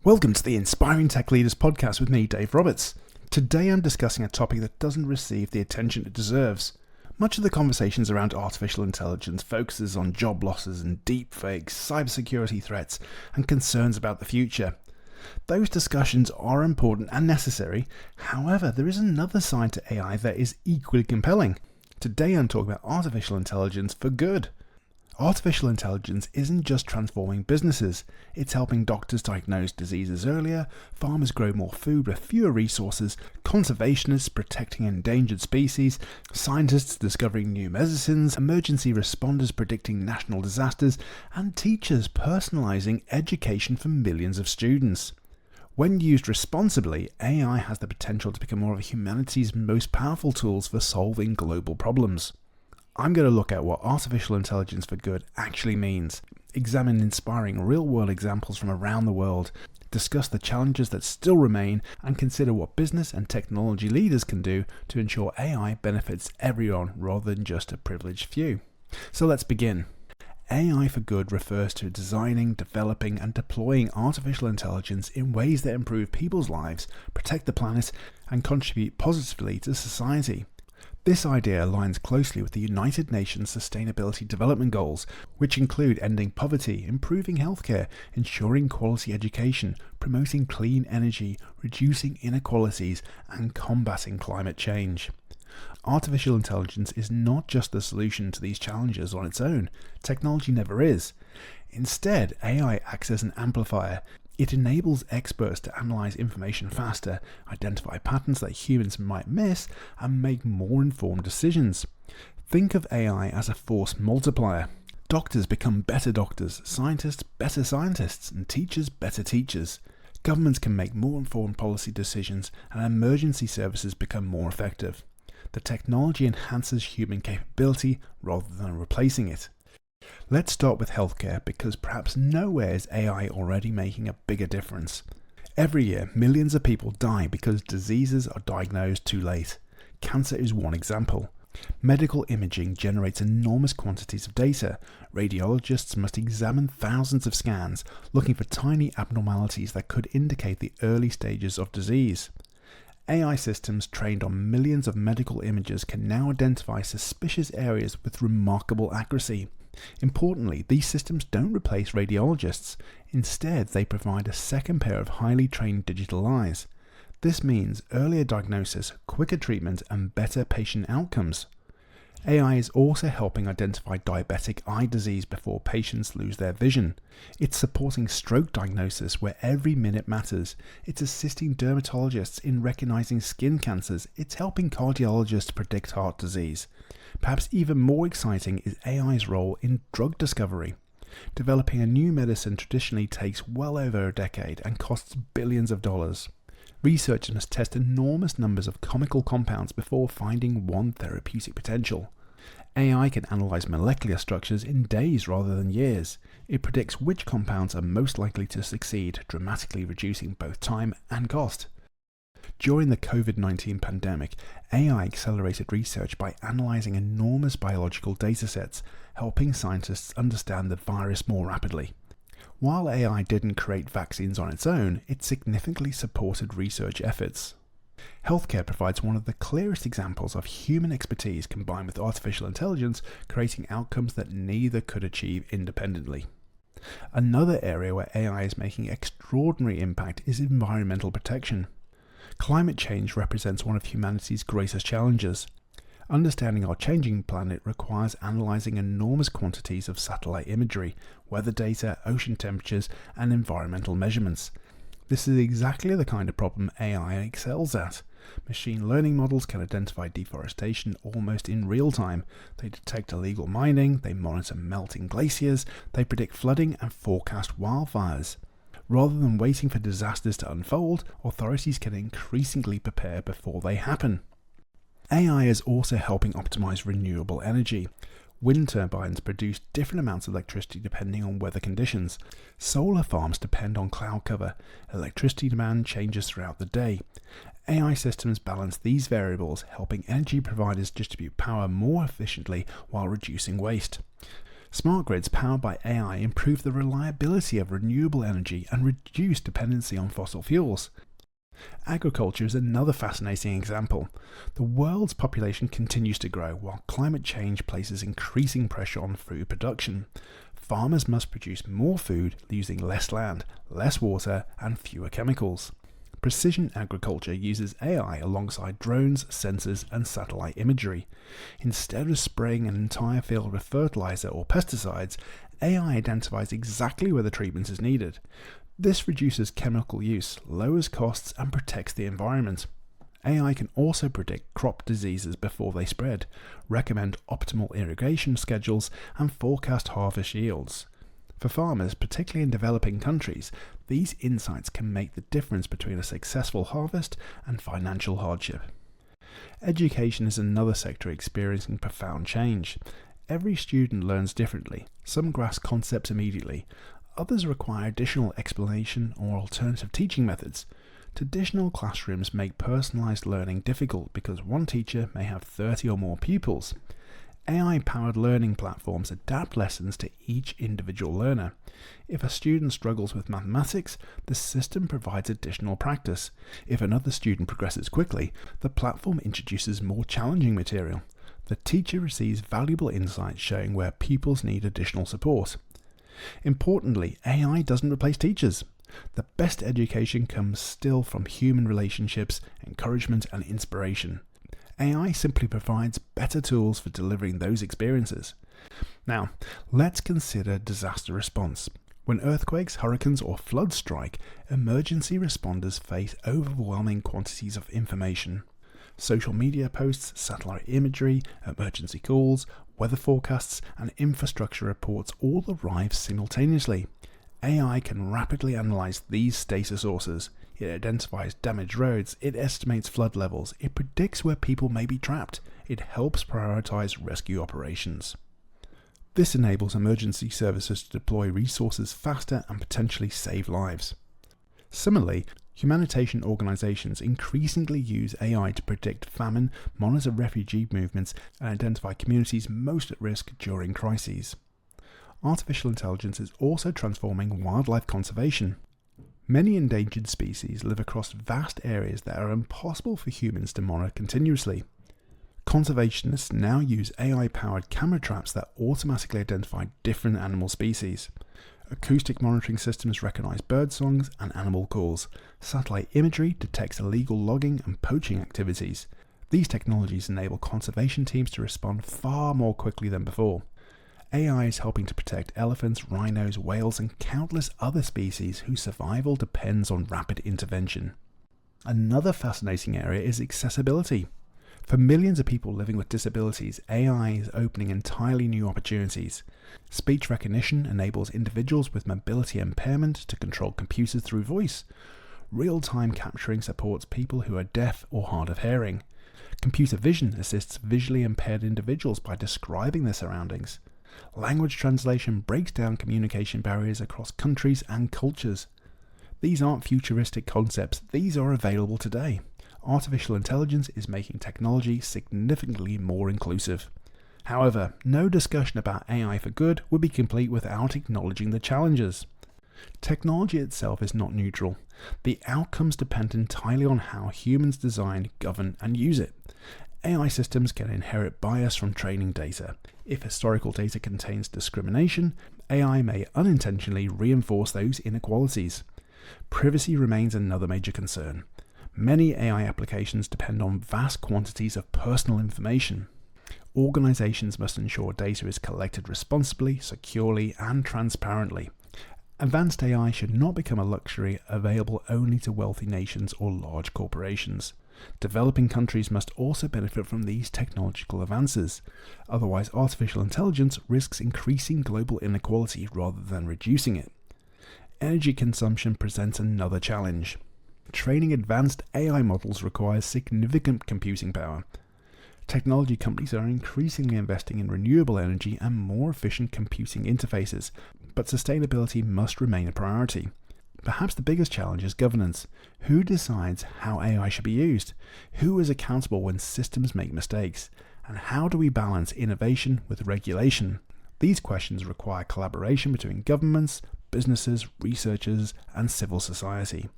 Welcome to the Inspiring Tech Leaders podcast with me, Dave Roberts. Today I'm discussing a topic that doesn't receive the attention it deserves. Much of the conversations around artificial intelligence focuses on job losses and deepfakes, cybersecurity threats, and concerns about the future. Those discussions are important and necessary. However, there is another side to AI that is equally compelling. Today I'm talking about artificial intelligence for good. Artificial intelligence isn't just transforming businesses, it's helping doctors diagnose diseases earlier, farmers grow more food with fewer resources, conservationists protecting endangered species, scientists discovering new medicines, emergency responders predicting national disasters, and teachers personalising education for millions of students. When used responsibly, AI has the potential to become one of humanity's most powerful tools for solving global problems. I'm going to look at what artificial intelligence for good actually means, examine inspiring real-world examples from around the world, discuss the challenges that still remain, and consider what business and technology leaders can do to ensure AI benefits everyone rather than just a privileged few. So let's begin. AI for good refers to designing, developing, and deploying artificial intelligence in ways that improve people's lives, protect the planet, and contribute positively to society. This idea aligns closely with the United Nations Sustainability Development Goals, which include ending poverty, improving healthcare, ensuring quality education, promoting clean energy, reducing inequalities, and combating climate change. Artificial intelligence is not just the solution to these challenges on its own. Technology never is. Instead, AI acts as an amplifier. It enables experts to analyze information faster, identify patterns that humans might miss, and make more informed decisions. Think of AI as a force multiplier. Doctors become better doctors, scientists better scientists, and teachers better teachers. Governments can make more informed policy decisions, and emergency services become more effective. The technology enhances human capability rather than replacing it. Let's start with healthcare because perhaps nowhere is AI already making a bigger difference. Every year, millions of people die because diseases are diagnosed too late. Cancer is one example. Medical imaging generates enormous quantities of data. Radiologists must examine thousands of scans, looking for tiny abnormalities that could indicate the early stages of disease. AI systems trained on millions of medical images can now identify suspicious areas with remarkable accuracy. Importantly, these systems don't replace radiologists. Instead, they provide a second pair of highly trained digital eyes. This means earlier diagnosis, quicker treatment, and better patient outcomes. AI is also helping identify diabetic eye disease before patients lose their vision. It's supporting stroke diagnosis where every minute matters. It's assisting dermatologists in recognizing skin cancers. It's helping cardiologists predict heart disease. Perhaps even more exciting is AI's role in drug discovery. Developing a new medicine traditionally takes well over a decade and costs billions of dollars. Researchers must test enormous numbers of chemical compounds before finding one therapeutic potential. AI can analyze molecular structures in days rather than years. It predicts which compounds are most likely to succeed, dramatically reducing both time and cost. During the COVID-19 pandemic, AI accelerated research by analyzing enormous biological datasets, helping scientists understand the virus more rapidly. While AI didn't create vaccines on its own, it significantly supported research efforts. Healthcare provides one of the clearest examples of human expertise combined with artificial intelligence, creating outcomes that neither could achieve independently. Another area where AI is making extraordinary impact is environmental protection. Climate change represents one of humanity's greatest challenges. Understanding our changing planet requires analyzing enormous quantities of satellite imagery, weather data, ocean temperatures, and environmental measurements. This is exactly the kind of problem AI excels at. Machine learning models can identify deforestation almost in real time. They detect illegal mining, they monitor melting glaciers, they predict flooding and forecast wildfires. Rather than waiting for disasters to unfold, authorities can increasingly prepare before they happen. AI is also helping optimize renewable energy. Wind turbines produce different amounts of electricity depending on weather conditions. Solar farms depend on cloud cover. Electricity demand changes throughout the day. AI systems balance these variables, helping energy providers distribute power more efficiently while reducing waste. Smart grids powered by AI improve the reliability of renewable energy and reduce dependency on fossil fuels. Agriculture is another fascinating example. The world's population continues to grow while climate change places increasing pressure on food production. Farmers must produce more food using less land, less water, and fewer chemicals. Precision agriculture uses AI alongside drones, sensors, and satellite imagery. Instead of spraying an entire field with fertilizer or pesticides, AI identifies exactly where the treatment is needed. This reduces chemical use, lowers costs, and protects the environment. AI can also predict crop diseases before they spread, recommend optimal irrigation schedules, and forecast harvest yields. For farmers, particularly in developing countries, these insights can make the difference between a successful harvest and financial hardship. Education is another sector experiencing profound change. Every student learns differently. Some grasp concepts immediately. Others require additional explanation or alternative teaching methods. Traditional classrooms make personalised learning difficult because one teacher may have 30 or more pupils. AI-powered learning platforms adapt lessons to each individual learner. If a student struggles with mathematics, the system provides additional practice. If another student progresses quickly, the platform introduces more challenging material. The teacher receives valuable insights showing where pupils need additional support. Importantly, AI doesn't replace teachers. The best education comes still from human relationships, encouragement, and inspiration. AI simply provides better tools for delivering those experiences. Now, let's consider disaster response. When earthquakes, hurricanes, or floods strike, emergency responders face overwhelming quantities of information. Social media posts, satellite imagery, emergency calls, weather forecasts, and infrastructure reports all arrive simultaneously. AI can rapidly analyze these data sources. It identifies damaged roads, it estimates flood levels, it predicts where people may be trapped, it helps prioritize rescue operations. This enables emergency services to deploy resources faster and potentially save lives. Similarly, humanitarian organizations increasingly use AI to predict famine, monitor refugee movements, and identify communities most at risk during crises. Artificial intelligence is also transforming wildlife conservation. Many endangered species live across vast areas that are impossible for humans to monitor continuously. Conservationists now use AI-powered camera traps that automatically identify different animal species. Acoustic monitoring systems recognize bird songs and animal calls. Satellite imagery detects illegal logging and poaching activities. These technologies enable conservation teams to respond far more quickly than before. AI is helping to protect elephants, rhinos, whales, and countless other species whose survival depends on rapid intervention. Another fascinating area is accessibility. For millions of people living with disabilities, AI is opening entirely new opportunities. Speech recognition enables individuals with mobility impairment to control computers through voice. Real-time capturing supports people who are deaf or hard of hearing. Computer vision assists visually impaired individuals by describing their surroundings. Language translation breaks down communication barriers across countries and cultures. These aren't futuristic concepts, these are available today. Artificial intelligence is making technology significantly more inclusive. However, no discussion about AI for good would be complete without acknowledging the challenges. Technology itself is not neutral. The outcomes depend entirely on how humans design, govern, and use it. AI systems can inherit bias from training data. If historical data contains discrimination, AI may unintentionally reinforce those inequalities. Privacy remains another major concern. Many AI applications depend on vast quantities of personal information. Organizations must ensure data is collected responsibly, securely, and transparently. Advanced AI should not become a luxury available only to wealthy nations or large corporations. Developing countries must also benefit from these technological advances. Otherwise, artificial intelligence risks increasing global inequality rather than reducing it. Energy consumption presents another challenge. Training advanced AI models requires significant computing power. Technology companies are increasingly investing in renewable energy and more efficient computing interfaces, but sustainability must remain a priority. Perhaps the biggest challenge is governance. Who decides how AI should be used? Who is accountable when systems make mistakes? And how do we balance innovation with regulation? These questions require collaboration between governments, businesses, researchers, and civil society.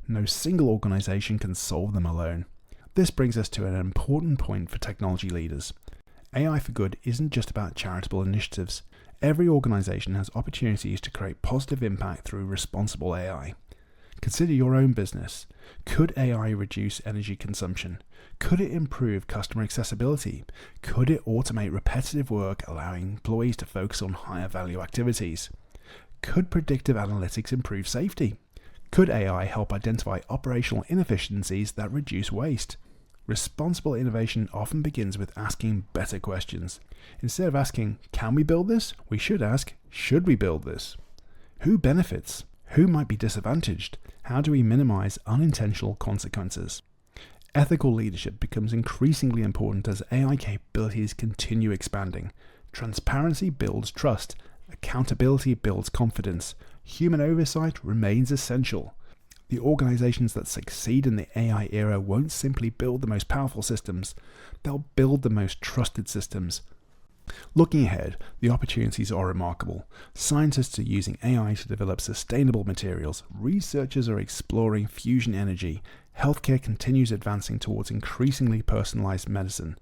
No single organisation can solve them alone. This brings us to an important point for technology leaders. AI for Good isn't just about charitable initiatives. Every organisation has opportunities to create positive impact through responsible AI. Consider your own business. Could AI reduce energy consumption? Could it improve customer accessibility? Could it automate repetitive work, allowing employees to focus on higher value activities? Could predictive analytics improve safety? Could AI help identify operational inefficiencies that reduce waste? Responsible innovation often begins with asking better questions. Instead of asking, can we build this? We should ask, should we build this? Who benefits? Who might be disadvantaged? How do we minimize unintentional consequences? Ethical leadership becomes increasingly important as AI capabilities continue expanding. Transparency builds trust. Accountability builds confidence. Human oversight remains essential. The organizations that succeed in the AI era won't simply build the most powerful systems, they'll build the most trusted systems. Looking ahead, the opportunities are remarkable. Scientists are using AI to develop sustainable materials, researchers are exploring fusion energy, healthcare continues advancing towards increasingly personalized medicine.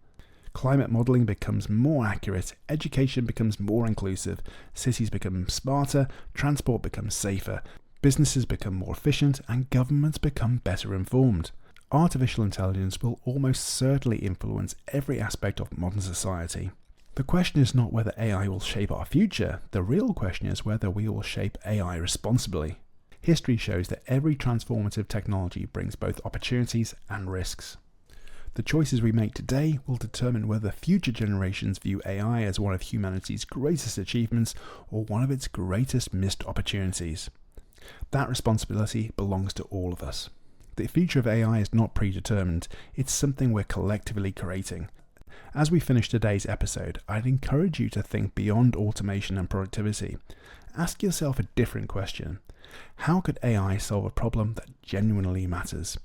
Climate modeling becomes more accurate, education becomes more inclusive, cities become smarter, transport becomes safer, businesses become more efficient, and governments become better informed. Artificial intelligence will almost certainly influence every aspect of modern society. The question is not whether AI will shape our future, the real question is whether we will shape AI responsibly. History shows that every transformative technology brings both opportunities and risks. The choices we make today will determine whether future generations view AI as one of humanity's greatest achievements or one of its greatest missed opportunities. That responsibility belongs to all of us. The future of AI is not predetermined, it's something we're collectively creating. As we finish today's episode, I'd encourage you to think beyond automation and productivity. Ask yourself a different question. How could AI solve a problem that genuinely matters?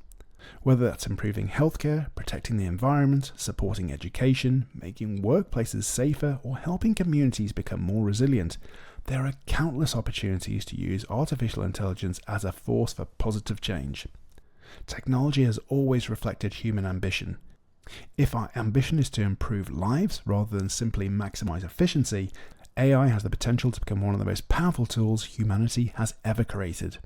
Whether that's improving healthcare, protecting the environment, supporting education, making workplaces safer, or helping communities become more resilient, there are countless opportunities to use artificial intelligence as a force for positive change. Technology has always reflected human ambition. If our ambition is to improve lives rather than simply maximize efficiency, AI has the potential to become one of the most powerful tools humanity has ever created.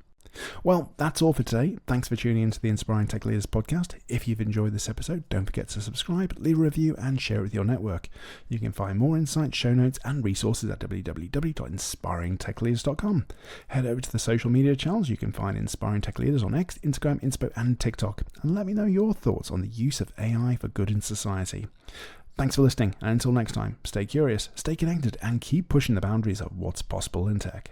Well, that's all for today. Thanks for tuning into the Inspiring Tech Leaders podcast. If you've enjoyed this episode, don't forget to subscribe, leave a review, and share it with your network. You can find more insights, show notes, and resources at www.inspiringtechleaders.com. Head over to the social media channels. You can find Inspiring Tech Leaders on X, Instagram, Inspo, and TikTok. And let me know your thoughts on the use of AI for good in society. Thanks for listening, and until next time, stay curious, stay connected, and keep pushing the boundaries of what's possible in tech.